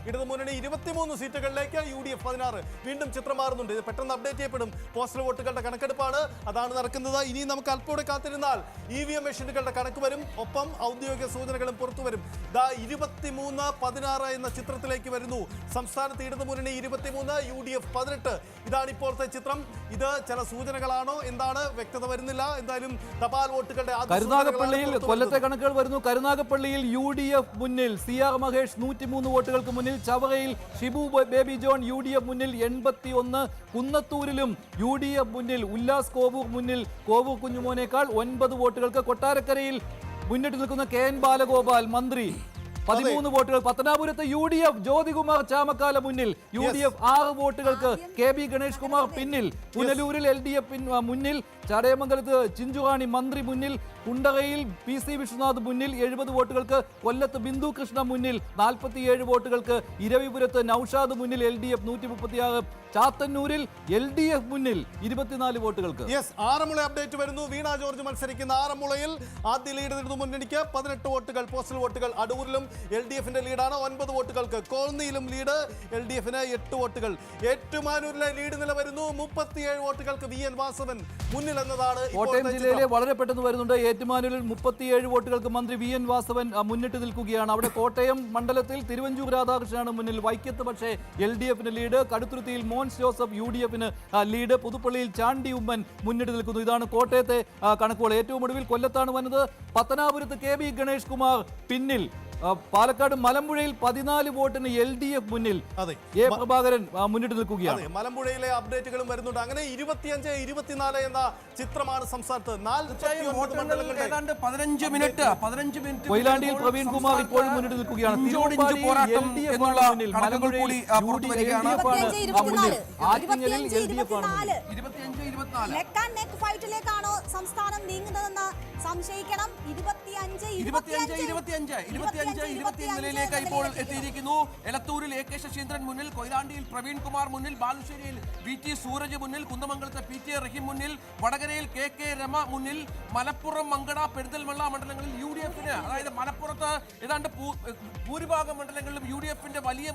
ഇടതുമുന്നണി 23 സീറ്റുകളിലേക്ക്, UDF 16. വീണ്ടും ചിത്രം മാറുന്നുണ്ട്. ഇത് പെട്ടെന്ന് അപ്ഡേറ്റ് ചെയ്യപ്പെടും. പോസ്റ്റൽ വോട്ടുകളുടെ കണക്കെടുപ്പാണ്, അതാണ് നടക്കുന്നത്. ഇനി നമുക്ക് അല്പോടെ കാത്തിരുന്നാൽ EVM മെഷീനുകളുടെ കണക്ക് വരും, ഒപ്പം ഔദ്യോഗിക സൂചനകളും പുറത്തു വരും. 23-16 എന്ന ചിത്രത്തിലേക്ക് വരുന്നു. സംസ്ഥാനത്ത് ഇടതുമുന്നണി 23, UDF 18. ഇതാണ് ഇപ്പോഴത്തെ ചിത്രം. ഇത് ചില സൂചനകളാണോ എന്താണ് വ്യക്തത വരുന്നില്ല. എന്തായാലും തപാൽ വോട്ടുകളുടെ കരുനാഗപ്പള്ളിയിൽ കൊല്ലത്തെ കണക്കുകൾ വരുന്നു. കരുനാഗപ്പള്ളിയിൽ UDF മുന്നിൽ, CR മഹേഷ് 103 വോട്ടുകൾക്ക് മുന്നിൽ. ചവറയിൽ ഷിബു ബേബി ജോൺ UDF മുന്നിൽ 81. കുന്നത്തൂരിലും UDF മുന്നിൽ. ഉല്ലാസ് കോവൂർ മുന്നിൽ, കോവൂർ കുഞ്ഞുമോനേക്കാൾ 9 വോട്ടുകൾക്ക്. കൊട്ടാരക്കരയിൽ മുന്നിട്ട് നിൽക്കുന്ന KN ബാലഗോപാൽ മന്ത്രി 13 വോട്ടുകൾ. പത്തനാപുരത്ത് UDF ജ്യോതികുമാർ ചാമക്കാല മുന്നിൽ, UDF 6 വോട്ടുകൾക്ക്. KB ഗണേഷ് കുമാർ പിന്നിൽ. പുനലൂരിൽ LDF മുന്നിൽ. ചടയമംഗലത്ത് ചിഞ്ചുറാണി മന്ത്രി മുന്നിൽ. കുണ്ടറയിൽ PC വിശ്വനാഥ് മുന്നിൽ 70 വോട്ടുകൾക്ക്. കൊല്ലത്ത് ബിന്ദു കൃഷ്ണ മുന്നിൽ 47 വോട്ടുകൾക്ക്. ഇരവിപുരത്ത് നൌഷാദ് മുന്നിൽ, LDF 136. ചാത്തന്നൂരിൽ LDF മുന്നിൽ 24 വോട്ടുകൾക്ക്. ആറന്മുള അപ്ഡേറ്റ് വരുന്നു. വീണ ജോർജ് മത്സരിക്കുന്ന ആറന്മുളയിൽ ആദ്യ ലീഡ് ഇടതുമുന്നണിക്ക് 18 വോട്ടുകൾ, പോസ്റ്റൽ വോട്ടുകൾ. അടൂരിലും LDF-ന്റെ ലീഡാണ് 9 വോട്ടുകൾക്ക്. കോന്നിയിലും ലീഡ് LDF-ന് 8 വോട്ടുകൾ. ഏറ്റുമാനൂരിലെ ലീഡ് നില വരുന്നു 37 വോട്ടുകൾക്ക്. VN വാസവൻ മുന്നിൽ എന്നതാണ്. കോട്ടയം ജില്ലയിലെ വളരെ പെട്ടെന്ന് വരുന്നുണ്ട്. ഏറ്റുമാനൂരിൽ 37 വോട്ടുകൾക്ക് മന്ത്രി VN വാസവൻ മുന്നിട്ട് നിൽക്കുകയാണ്. അവിടെ കോട്ടയം മണ്ഡലത്തിൽ തിരുവഞ്ചൂർ രാധാകൃഷ്ണനാണ് മുന്നിൽ. വൈക്കത്ത് പക്ഷേ LDF-ന് ലീഡ്. കടുത്തുരുത്തിയിൽ മോൻസ് ജോസഫ് UDF-ന് ലീഡ്. പുതുപ്പള്ളിയിൽ ചാണ്ടി ഉമ്മൻ മുന്നിട്ട് നിൽക്കുന്നു. ഇതാണ് കോട്ടയത്തെ കണക്കുകൾ. ഏറ്റവും ഒടുവിൽ കൊല്ലത്താണ് വന്നത്. പത്തനാപുരത്ത് KB ഗണേഷ് കുമാർ പിന്നിൽ. പാലക്കാട് മലമ്പുഴയിൽ 14 വോട്ടിന് LDF മുന്നിൽ. A പ്രഭാകരൻ മുന്നിട്ട് നിൽക്കുകയാണ്. മലമ്പുഴയിലെ അപ്ഡേറ്റുകളും വരുന്നുണ്ട്. അങ്ങനെ 25-24 എന്ന ചിത്രമാണ് സംസ്ഥാനത്ത്. 15 മിനിറ്റ് കൊയിലാണ്ടിയിൽ പ്രവീൺ കുമാർ ഇപ്പോഴും മുന്നിട്ട് നിൽക്കുകയാണ്. ഫൈറ്റിലേക്കാണോ സംസ്ഥാനം നീങ്ങുന്നതെന്ന് സംശയിക്കണം. 25 നിലയിലേക്ക് ഇപ്പോൾ എത്തിയിരിക്കുന്നു. എലത്തൂരിൽ AK ശശീന്ദ്രൻ മുന്നിൽ, കൊയിലാണ്ടിയിൽ പ്രവീൺ കുമാർ മുന്നിൽ, ബാലുശ്ശേരിയിൽ VT സൂരജ് മുന്നിൽ, കുന്നമംഗലത്തെ PT റഹീം മുന്നിൽ, വടകരയിൽ KK രമ മുന്നിൽ. മലപ്പുറം, മങ്കട, പെരിന്തൽമണ്ണ മണ്ഡലങ്ങളിൽ UDF-ന്, അതായത് മലപ്പുറത്ത് ഏതാണ്ട് ഭൂരിഭാഗം മണ്ഡലങ്ങളിലും UDF-ന്റെ വലിയ